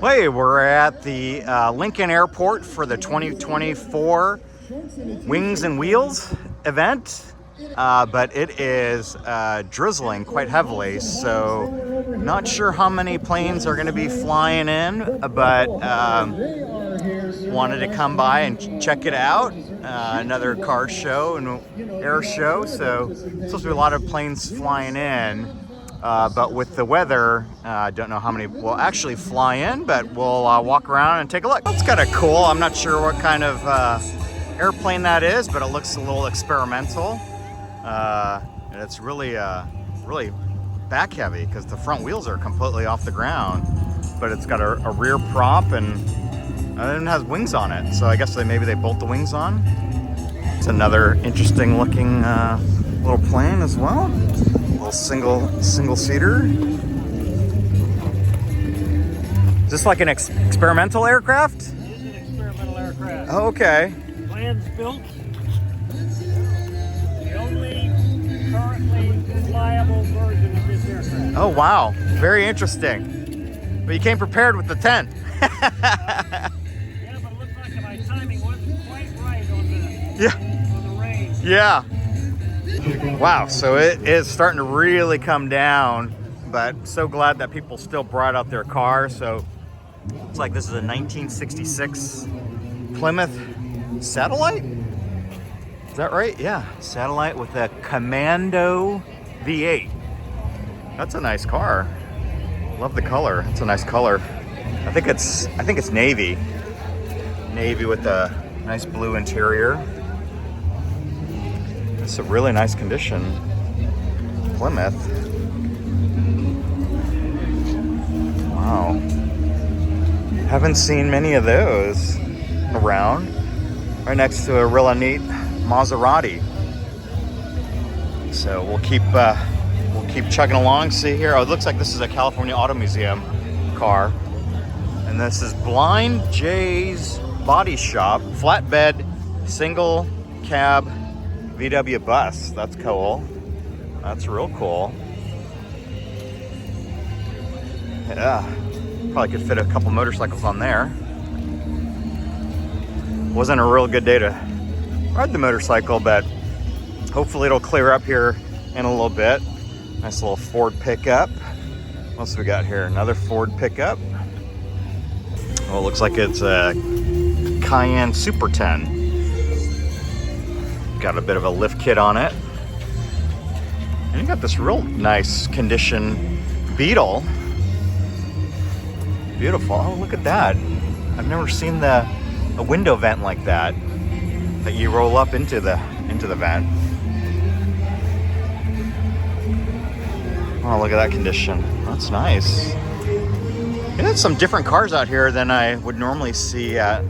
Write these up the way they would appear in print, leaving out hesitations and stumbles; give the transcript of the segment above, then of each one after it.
Hey, we're at the Lincoln Airport for the 2024 Wings and Wheels event, but it is drizzling quite heavily, so not sure how many planes are going to be flying in, but wanted to come by and check it out. Another car show and air show, so supposed to be a lot of planes flying in. But with the weather, I don't know how many will actually fly in, but we'll walk around and take a look. That's kind of cool. I'm not sure what kind of airplane that is, but it looks a little experimental. And it's really back heavy because the front wheels are completely off the ground, but it's got a rear prop and it has wings on it. So I guess maybe they bolt the wings on. It's another interesting looking little plane as well. Little single seater. Is this like an experimental aircraft? It is an experimental aircraft. Oh, okay. Plans built. The only currently flyable version of this aircraft. Oh wow, very interesting. But you came prepared with the tent. Yeah, but it looks like my timing wasn't quite right on the range. Yeah. Wow, so it is starting to really come down, but so glad that people still brought out their car. So it's like this is a 1966 Plymouth Satallite. Is that right? Yeah, Satallite with a Commando V8. That's a nice car. Love the color. It's a nice color. I think it's navy. Navy with a nice blue interior. It's a really nice condition. Plymouth. Wow. Haven't seen many of those around. Right next to a really neat Maserati. So we'll keep chugging along. See here. Oh, it looks like this is a California Auto Museum car. And this is Blind Jay's Body Shop. Flatbed, single cab VW bus. That's cool. That's real cool. Yeah, probably could fit a couple motorcycles on there. Wasn't a real good day to ride the motorcycle, but hopefully it'll clear up here in a little bit. Nice little Ford pickup. What else we got here? Another Ford pickup. Well, it looks like it's a Cayenne Super 10. Got a bit of a lift kit on it. And you got this real nice condition Beetle. Beautiful. Oh, look at that. I've never seen a window vent like that you roll up into the vent. Oh, look at that condition. That's nice. And there's some different cars out here than I would normally see at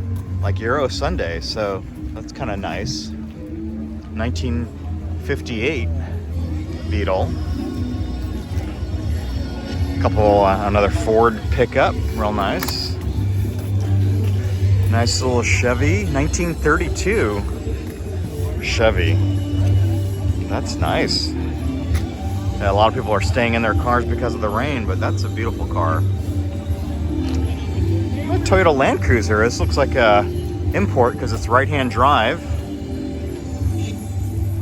like Euro Sunday, so that's kind of nice. 1958 Beetle. Another Ford pickup, real nice. Nice little Chevy, 1932 Chevy. That's nice. Yeah, a lot of people are staying in their cars because of the rain, but that's a beautiful car. A Toyota Land Cruiser. This looks like a import because it's right-hand drive. I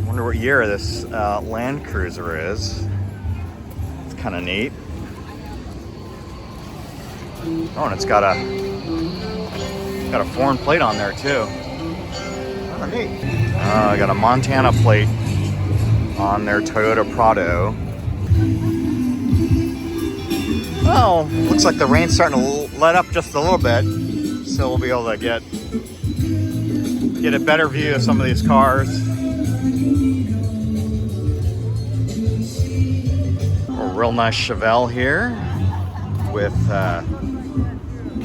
wonder what year this Land Cruiser is. It's kind of neat. Oh, and it's got a foreign plate on there too. Kind of neat. I got a Montana plate on their Toyota Prado. Oh, looks like the rain's starting to let up just a little bit, so we'll be able to get a better view of some of these cars. A real nice Chevelle here with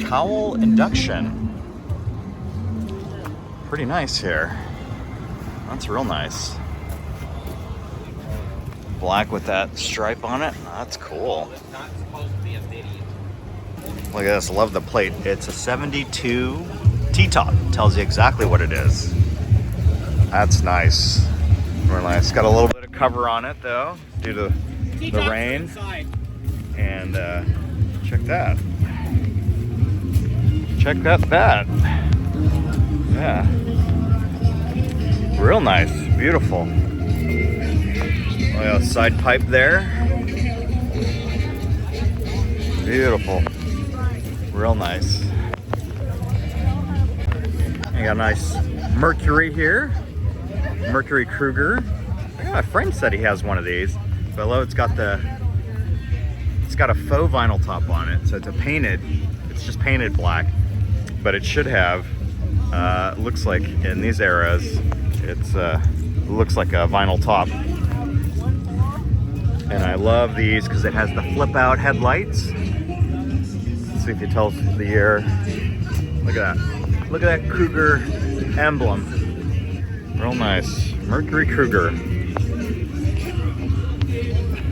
cowl induction. Pretty nice here. That's real nice. Black with that stripe on it. That's cool. Look at this. Love the plate. It's a 72 T-top. Tells you exactly what it is. That's nice. Real nice. Got a little bit of cover on it though, due to the rain. And check that. Check out that. Yeah. Real nice. Beautiful. Oh, yeah, side pipe there. Beautiful. Real nice. You got a nice Mercury here. Mercury Cougar. I got a friend said he has one of these. Below it's got a faux vinyl top on it. So it's just painted black. But it should have, looks like in these eras, it looks like a vinyl top. And I love these because it has the flip out headlights. Let's see if you tell us the year. Look at that. Look at that Cougar emblem. Real nice. Mercury Cougar.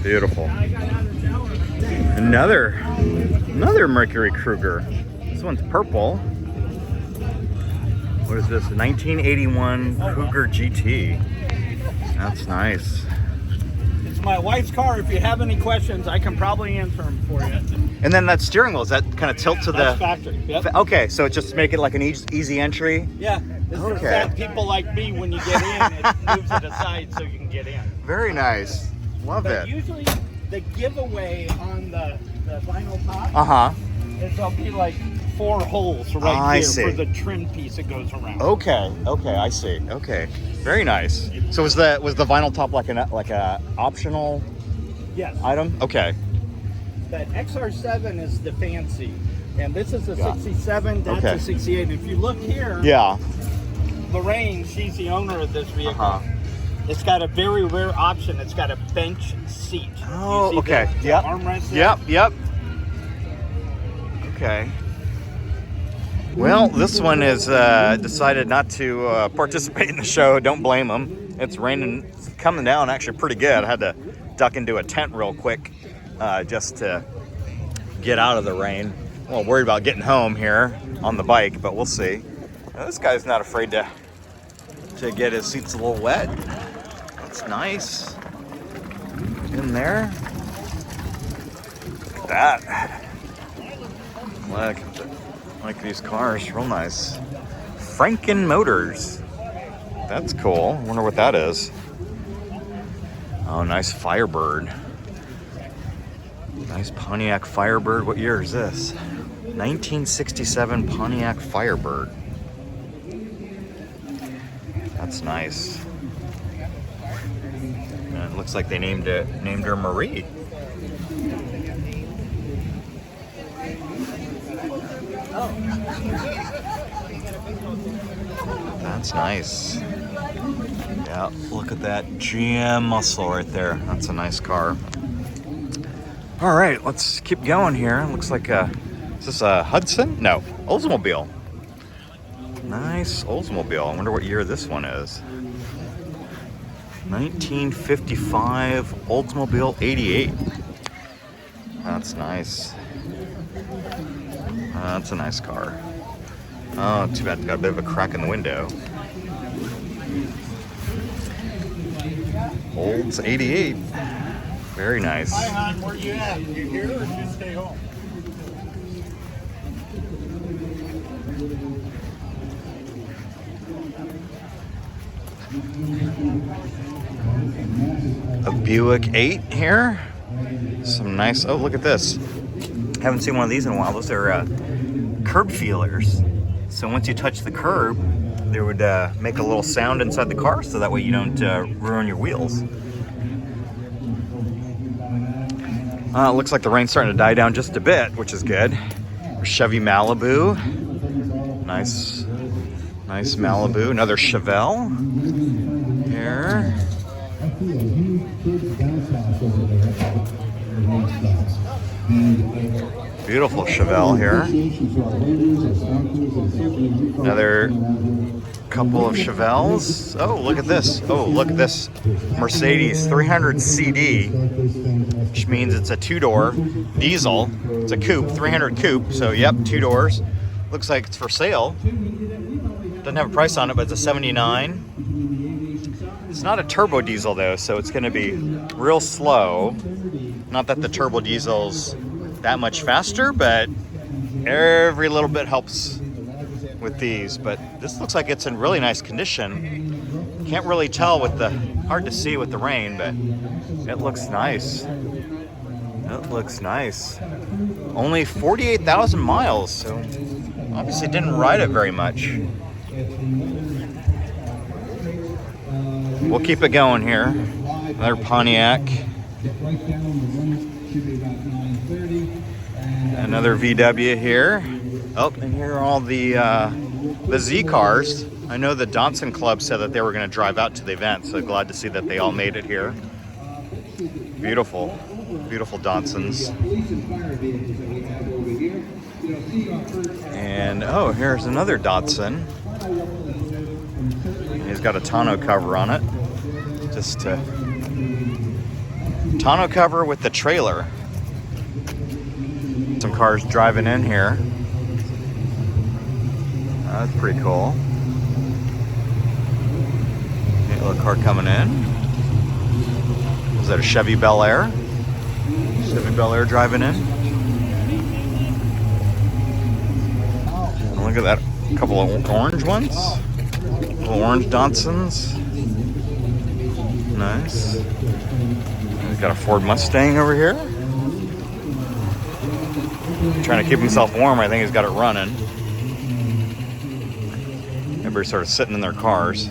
Beautiful. Another Mercury Cougar. This one's purple. What is this? 1981 Cougar GT. That's nice. It's my wife's car. If you have any questions, I can probably answer them for you. And then that steering wheel, is that kind of tilt to That's the factory. Yep. Okay, so it just make it like an easy entry. Yeah. This is for Okay. fat people like me. When you get in, it moves it aside so you can get in. Very nice. Love But it. usually, the giveaway on the vinyl top Uh-huh. is there'll be like 4 holes right I here see. for the trim piece that goes around. Okay, I see. Okay. Very nice. So was the vinyl top like a optional Yes. item? Okay. That XR7 is the fancy, and this is a Yeah. 67. That's Okay. a 68. If you look here, Yeah. Lorraine, she's the owner of this vehicle. Uh-huh. It's got a very rare option. It's got a bench seat. Oh, You see okay. the Yep. armrest there? Yep. Okay. Well, this one is decided not to participate in the show. Don't blame them. It's raining, it's coming down actually pretty good. I had to duck into a tent real quick just to get out of the rain. I'm a little worried about getting home here on the bike, but we'll see. Now, this guy's not afraid to get his seats a little wet. That's nice. In there. Look at that. Like these cars, real nice. Franken Motors. That's cool. I wonder what that is. Oh, nice Firebird. Nice Pontiac Firebird. What year is this? 1967 Pontiac Firebird. That's nice. And it looks like they named her Marie. That's nice. Yeah, look at that GM muscle right there. That's a nice car. All right, let's keep going here. Looks like is this a Hudson? No, Oldsmobile. Nice Oldsmobile. I wonder what year this one is. 1955 Oldsmobile 88. That's nice. That's a nice car. Oh, too bad it's got a bit of a crack in the window. Olds 88. Very nice. Hi, hon. Where you at? You here or did you stay home? A Buick 8 here. Some nice, oh, look at this. Haven't seen one of these in a while. Those are curb feelers. So once you touch the curb, they would make a little sound inside the car so that way you don't ruin your wheels. It looks like the rain's starting to die down just a bit, which is good. Chevy Malibu. Nice Malibu. Another Chevelle here. Beautiful Chevelle here. Another couple of Chevelles. Oh, look at this. Oh, look at this Mercedes 300 CD, which means it's a 2-door diesel. It's a coupe, 300 coupe. So, yep, 2 doors. Looks like it's for sale. Doesn't have a price on it, but it's a 79. It's not a turbo diesel though, so it's going to be real slow. Not that the turbo diesel's that much faster, but every little bit helps with these, but this looks like it's in really nice condition. Can't really tell with the, hard to see with the rain, but it looks nice. It looks nice. Only 48,000 miles, so obviously didn't ride it very much. We'll keep it going here. Another Pontiac. Another VW here. Oh, and here are all the Z cars. I know the Datsun Club said that they were going to drive out to the event, so glad to see that they all made it here. Beautiful, beautiful Datsuns. And oh, here's another Datsun. He's got a tonneau cover on it. Just tonneau cover with the trailer. Some cars driving in here. That's pretty cool. Okay, little car coming in. Is that a Chevy Bel Air? Chevy Bel Air driving in. Look at that. A couple of orange ones. Little orange Datsuns. Nice. He's got a Ford Mustang over here. Trying to keep himself warm. I think he's got it running. Everybody's sort of sitting in their cars.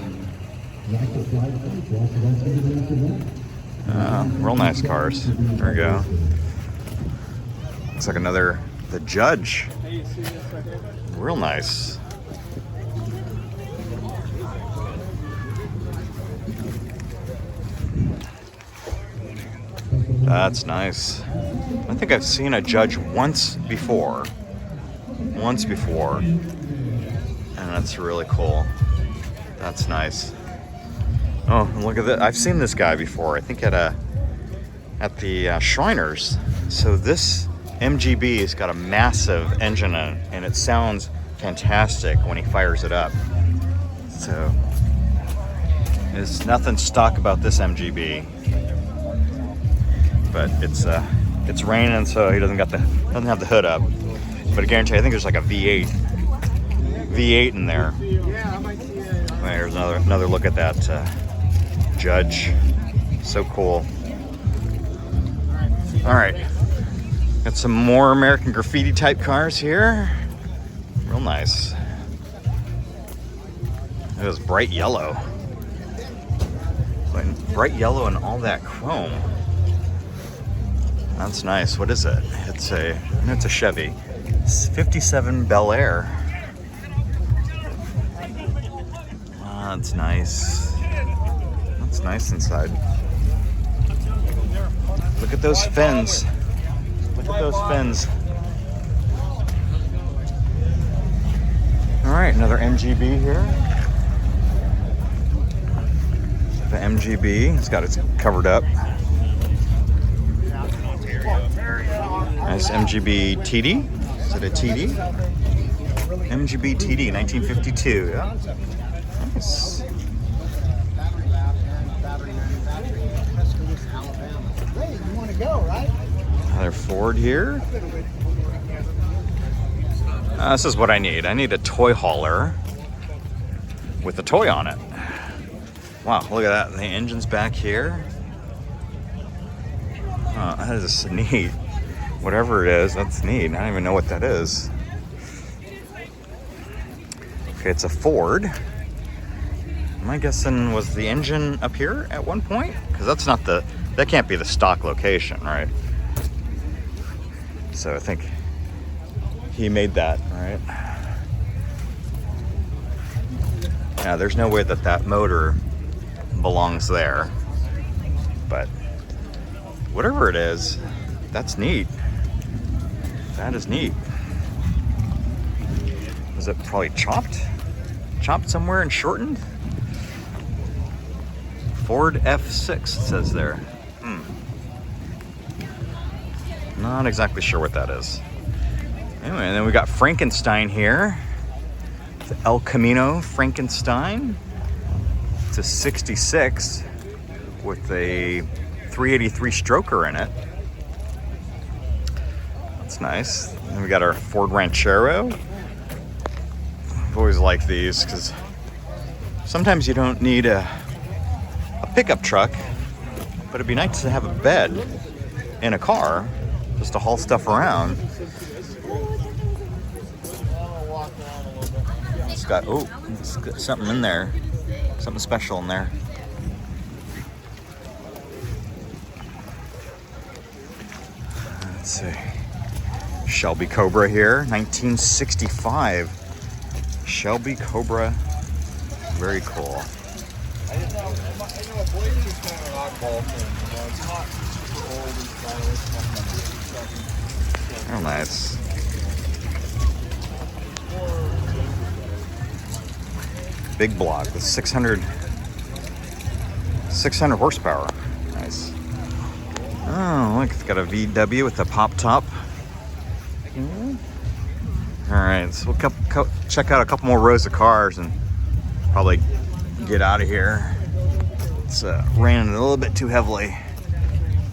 Real nice cars. There we go. Looks like another, the Judge. Real nice. That's nice. I think I've seen a Judge once before. And that's really cool. That's nice. Oh, look at that. I've seen this guy before. I think at the Shriners. So this MGB has got a massive engine in it, and it sounds fantastic when he fires it up. So there's nothing stock about this MGB. But it's raining, so he doesn't have the hood up. But I guarantee, I think there's like a V8 in there. There's another look at that Judge. So cool. All right, got some more American Graffiti type cars here. Real nice. It was bright yellow. Bright yellow and all that chrome. That's nice. What is it? It's a Chevy. It's 57 Bel Air. Ah, that's nice. That's nice inside. Look at those fins. Look at those fins. All right, another MGB here. The MGB, it's got it covered up. Nice MGB TD. Is it a TD? MGB TD, 1952. Yeah. Nice. Another Ford here. This is what I need. I need a toy hauler with a toy on it. Wow, look at that. The engine's back here. That is neat. Whatever it is, that's neat. I don't even know what that is. Okay, it's a Ford. Am I guessing, was the engine up here at one point? Because that's not that can't be the stock location, right? So I think he made that, right? Yeah, there's no way that motor belongs there. But whatever it is, that's neat. That is neat. Was it probably chopped? Chopped somewhere and shortened? Ford F6 it says there. Not exactly sure what that is. Anyway, and then we got Frankenstein here. The El Camino Frankenstein. It's a 66 with a 383 stroker in it. That's nice. And we got our Ford Ranchero. I've always liked these because sometimes you don't need a pickup truck, but it'd be nice to have a bed in a car just to haul stuff around. It's got something in there, something special in there. Let's see, Shelby Cobra here, 1965 Shelby Cobra, very cool. Oh, nice. Big block with 600 horsepower. Nice. Oh, look, it's got a VW with a pop top. All right, so we'll check out a couple more rows of cars and probably get out of here. It's raining a little bit too heavily.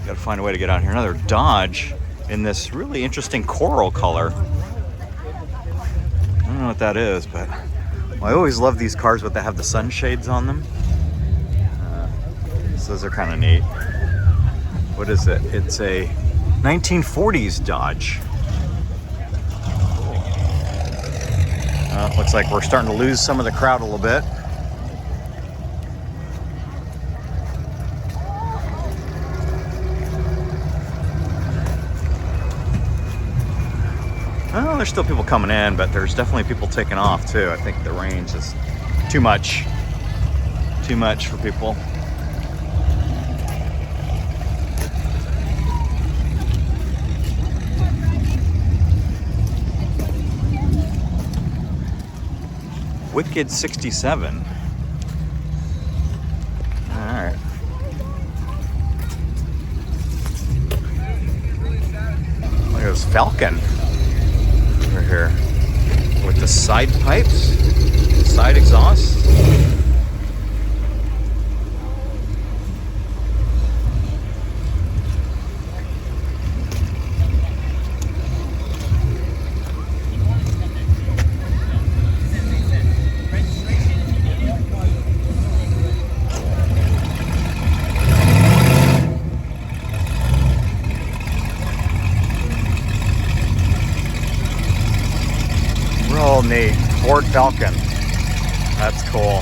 Got to find a way to get out here. Another Dodge in this really interesting coral color. I don't know what that is, but I always love these cars but they have the sunshades on them. So those are kind of neat. What is it? It's a 1940s Dodge. Looks like we're starting to lose some of the crowd a little bit. Oh, there's still people coming in, but there's definitely people taking off too. I think the range is too much for people. Wicked 67. All right. Look at this Falcon over here with the side pipes, side exhaust. Neat. Ford Falcon. That's cool.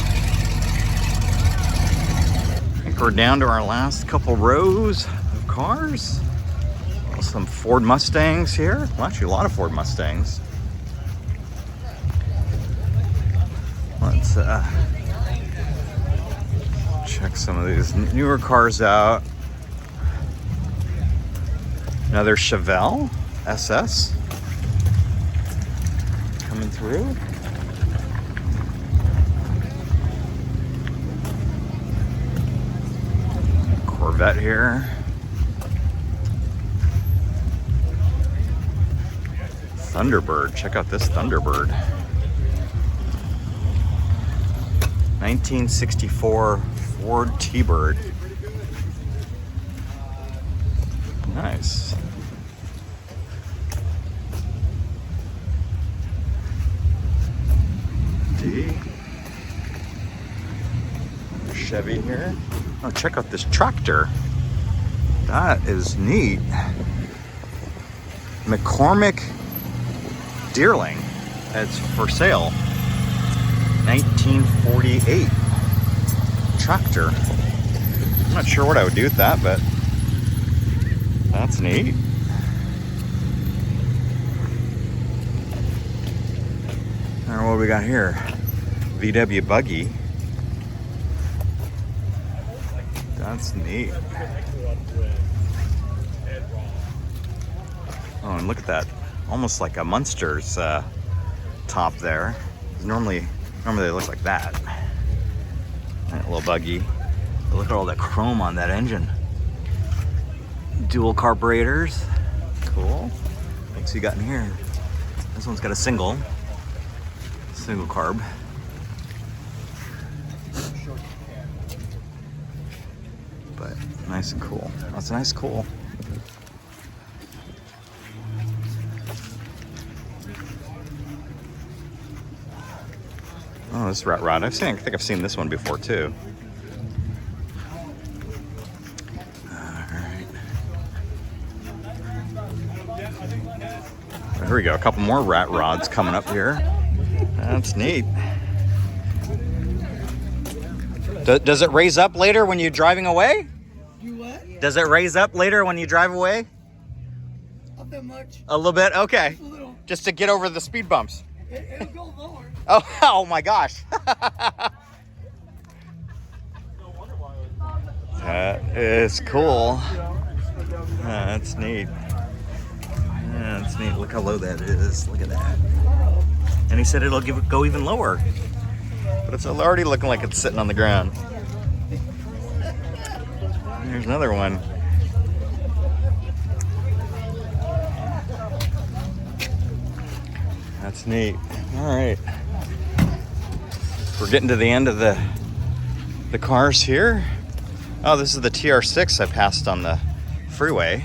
I think we're down to our last couple rows of cars. Some Ford Mustangs here. Well, actually a lot of Ford Mustangs. Let's check some of these newer cars out. Another Chevelle SS. Coming through. Corvette here. Thunderbird. Check out this Thunderbird. 1964 Ford T-Bird. Nice. Chevy here. Oh, check out this tractor. That is neat. McCormick Deerling. It's for sale. 1948 tractor. I'm not sure what I would do with that, but that's neat. All right, what do we got here? VW buggy. That's neat. Oh, and look at that. Almost like a Munster's top there. Normally they look like that. That little buggy. But look at all that chrome on that engine. Dual carburetors. Cool. What's he got in here? This one's got a single carb. But nice and cool. That's nice, cool. Oh, this rat rod. I think I've seen this one before too. Alright. Here we go. A couple more rat rods coming up here. That's neat. Does it raise up later when you're driving away? Do what? Does it raise up later when you drive away? Not that much. A little bit? Okay. Just a little. Just to get over the speed bumps. It'll go lower. Oh my gosh. That is cool. That's neat. Yeah, that's neat. Look how low that is. Look at that. And he said it'll go even lower. But it's already looking like it's sitting on the ground. Here's another one. That's neat. All right. We're getting to the end of the cars here. Oh, this is the TR6 I passed on the freeway.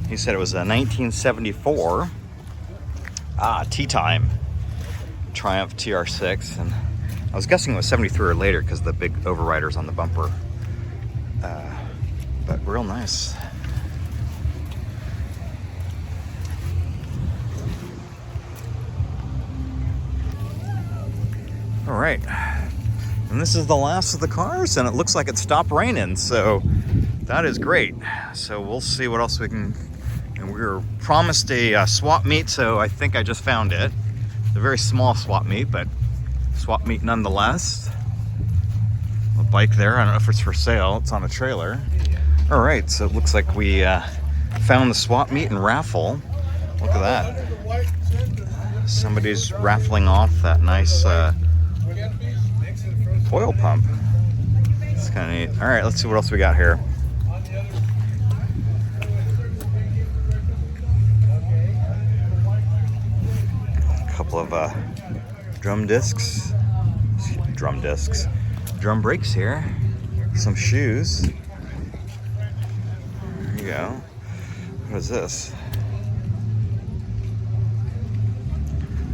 He said it was a 1974 tea time Triumph TR6, and I was guessing it was 73 or later because the big overriders on the bumper. But real nice. All right, and this is the last of the cars, and it looks like it stopped raining, so that is great. So we'll see what else we can. And we were promised a swap meet, so I think I just found it. It's a very small swap meet, but swap meet nonetheless. A bike there. I don't know if it's for sale. It's on a trailer. All right, so it looks like we found the swap meet and raffle. Look at that. Somebody's raffling off that nice oil pump. It's kind of neat. All right, let's see what else we got here. Couple of drum discs, drum brakes here, some shoes. There you go. What is this?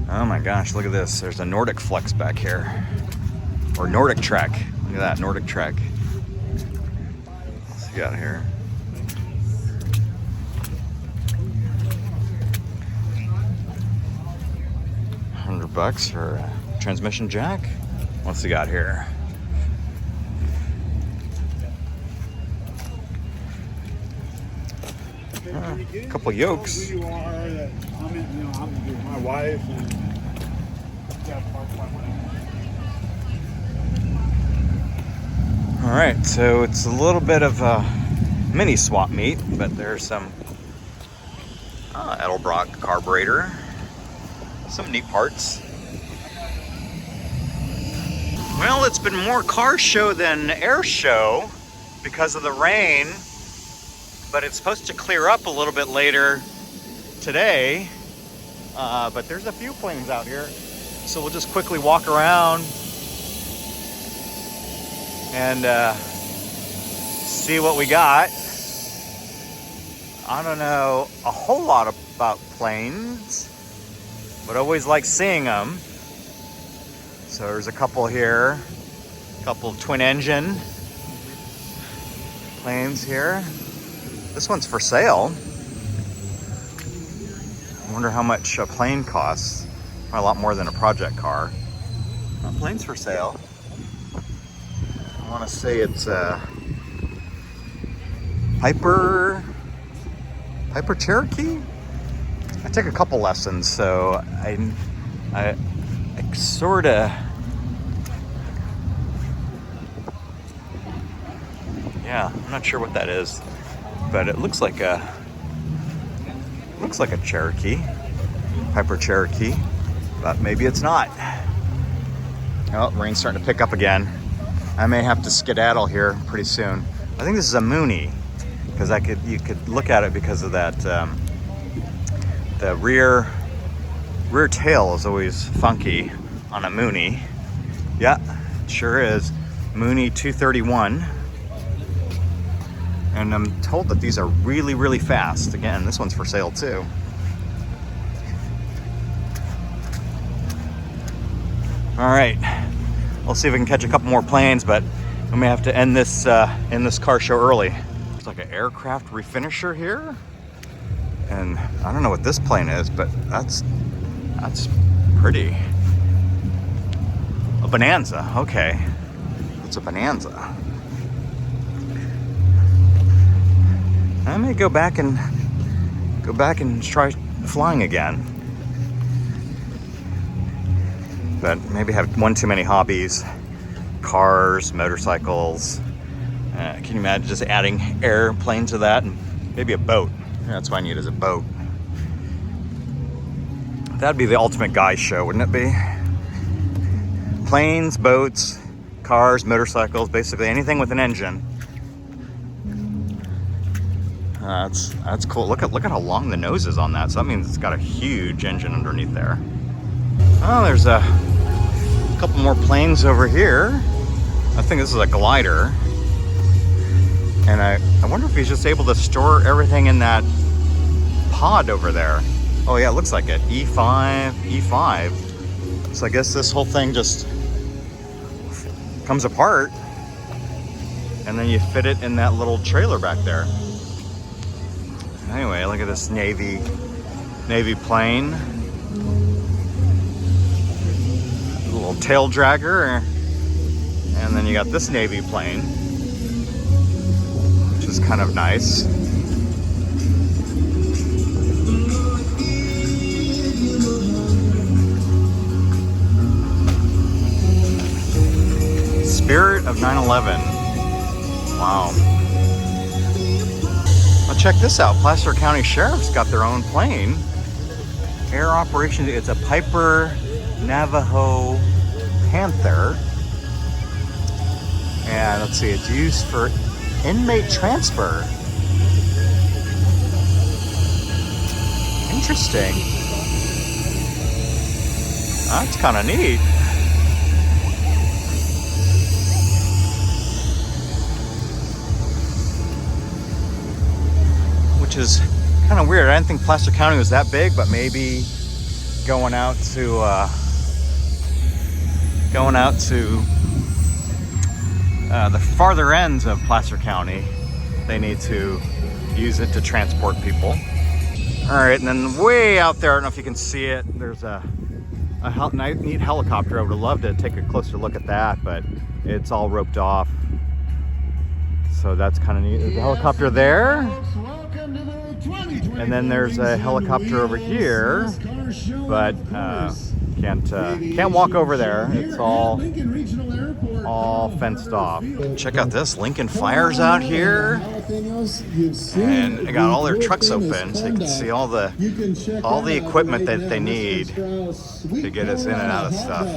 Oh my gosh, look at this. There's a Nordic Flex back here. Or Nordic Trek. Look at that, Nordic Trek. What's we got here? $100 for a transmission jack. What's he got here? A couple yokes. My wife and all right, so it's a little bit of a mini swap meet, but there's some Edelbrock carburetor, some neat parts. Well, it's been more car show than air show because of the rain, but it's supposed to clear up a little bit later today. But there's a few planes out here, so we'll just quickly walk around and see what we got. I don't know a whole lot about planes, but I always like seeing them. So there's a couple here, a couple of twin engine planes here. This one's for sale. I wonder how much a plane costs. Probably a lot more than a project car. Plane's for sale. I want to say it's Piper Cherokee. I took a couple lessons, so I sort of, yeah, I'm not sure what that is, but it looks like a Cherokee, Piper Cherokee, but maybe it's not. Oh, rain's starting to pick up again. I may have to skedaddle here pretty soon. I think this is a Mooney, because you could look at it because of that. The rear tail is always funky on a Mooney. Yeah, it sure is. Mooney 231. And I'm told that these are really, really fast. Again, this one's for sale too. All right, we'll see if we can catch a couple more planes, but we may have to end this car show early. It's like an aircraft refinisher here, and I don't know what this plane is, but that's pretty. A Bonanza, okay. It's a Bonanza. I may go back and try flying again, but maybe have one too many hobbies. Cars, motorcycles. Can you imagine just adding airplane to that, and maybe a boat? That's what I need, is a boat. That'd be the ultimate guys show, wouldn't it be? Planes, boats, cars, motorcycles, basically anything with an engine. That's cool. Look at how long the nose is on that. So that means it's got a huge engine underneath there. Oh, there's a couple more planes over here. I think this is a glider. And I wonder if he's just able to store everything in that pod over there. Oh yeah, it looks like it. E5. So I guess this whole thing just comes apart, and then you fit it in that little trailer back there. Anyway, look at this Navy plane. A little tail dragger. And then you got this Navy plane, which is kind of nice. Spirit of 9/11. Wow. Well, check this out. Placer County Sheriff's got their own plane. Air operations. It's a Piper Navajo Panther. And let's see, it's used for inmate transfer. Interesting. That's kind of neat. Which is kind of weird. I didn't think Placer County was that big, but maybe going out to the farther ends of Placer County, they need to use it to transport people. All right, and then way out there, I don't know if you can see it, there's a neat helicopter. I would love to take a closer look at that, but it's all roped off. So that's kind of neat. There's a helicopter there. And then there's a helicopter over here, but can't walk over there. It's all fenced off. Check out this. Lincoln Fire's out here, and they got all their trucks open, so you can see all the equipment that they need to get us in and out of stuff.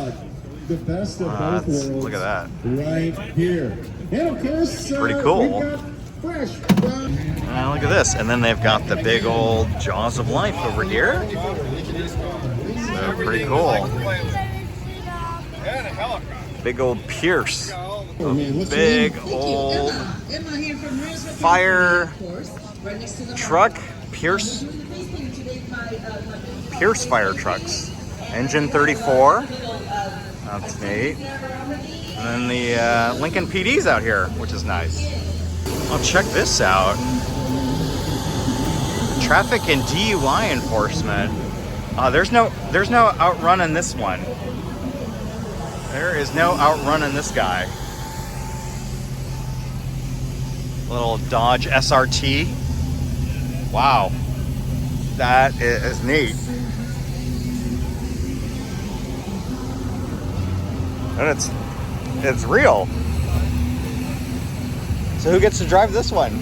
Look at that. Right here. And of course, pretty cool. Look at this. And then they've got the big old Jaws of Life over here. So pretty cool. Big old Pierce. Big old fire truck. Pierce fire trucks. Engine 34. That's neat. And then the Lincoln PD's out here, which is nice. Well, check this out. Traffic and DUI enforcement. There's no outrun in this one. There is no outrun in this guy. Little Dodge SRT. Wow. That is neat. And it's real. So who gets to drive this one?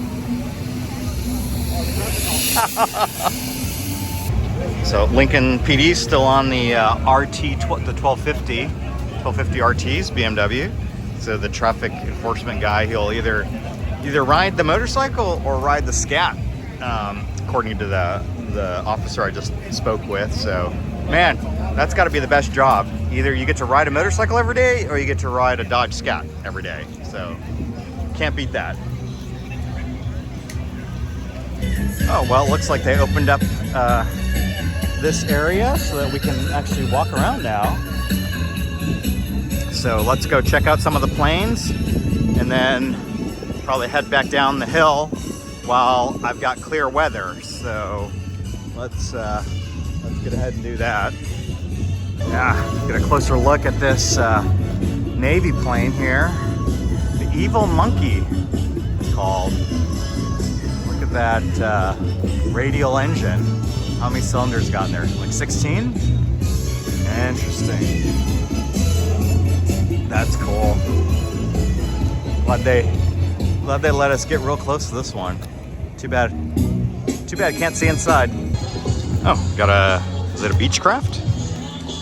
So Lincoln PD's still on the RT, the 1250 RTs, BMW. So the traffic enforcement guy, he'll either ride the motorcycle or ride the scat, according to the officer I just spoke with. So, man, that's got to be the best job. Either you get to ride a motorcycle every day, or you get to ride a Dodge Scat every day. So, can't beat that. Oh, well, it looks like they opened up this area so that we can actually walk around now. So let's go check out some of the planes and then probably head back down the hill while I've got clear weather. So let's get ahead and do that. Yeah, get a closer look at this Navy plane here. The Evil Monkey, it's called. Look at that radial engine. How many cylinders got in there? Like 16? Interesting. That's cool. Glad they let us get real close to this one. Too bad can't see inside. Oh, got is it a Beechcraft?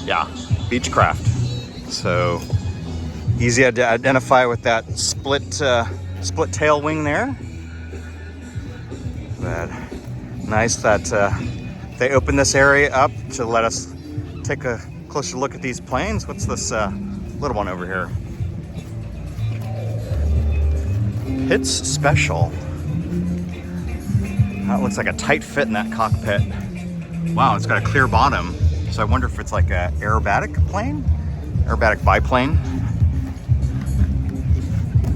Yeah, Beechcraft. So easy to identify with that split tail wing there. But nice that they opened this area up to let us take a closer look at these planes. What's this little one over here? Pitts Special. That looks like a tight fit in that cockpit. Wow, it's got a clear bottom. So I wonder if it's like a aerobatic plane? Aerobatic biplane.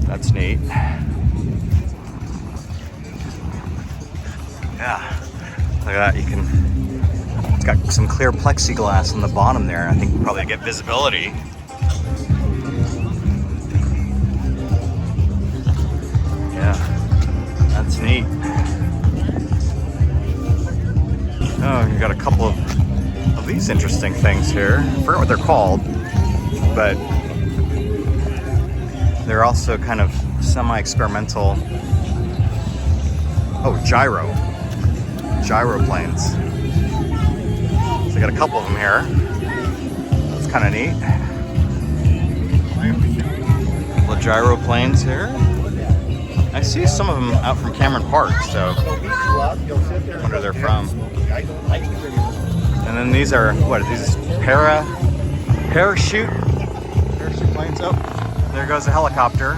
That's neat. Yeah, look at that. It's got some clear plexiglass on the bottom there. I think probably to get visibility. Yeah, that's neat. Oh, you got a couple of these interesting things here. I forget what they're called, but they're also kind of semi-experimental. Oh, gyro planes. So I got a couple of them here. That's kind of neat. Little gyro planes here. I see some of them out from Cameron Park, so I wonder where they're from. And then these are, what are these? Parachute planes. Oh, there goes a helicopter.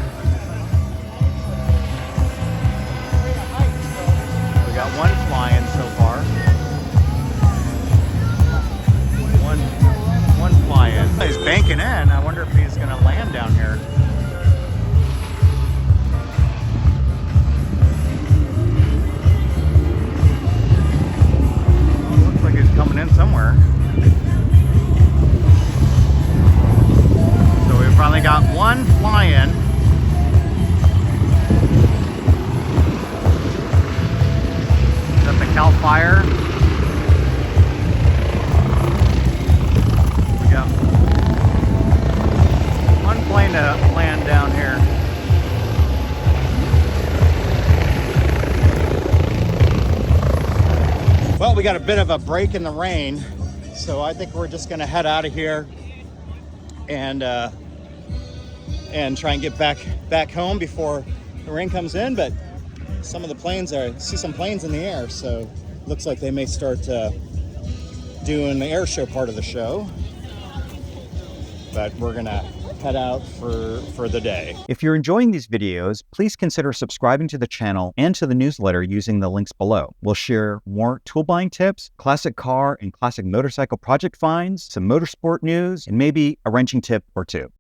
We got one flying so far. One flying. He's banking in. I wonder if he's going to land down here. Coming in somewhere. So we finally got one flying. Is that the Cal Fire? We got one plane to land down here. Well, we got a bit of a break in the rain, so I think we're just gonna head out of here and try and get back home before the rain comes in. But some of the planes I see some planes in the air, so looks like they may start doing the air show part of the show. But we're gonna head out for the day. If you're enjoying these videos, please consider subscribing to the channel and to the newsletter using the links below. We'll share more tool buying tips, classic car and classic motorcycle project finds, some motorsport news, and maybe a wrenching tip or two.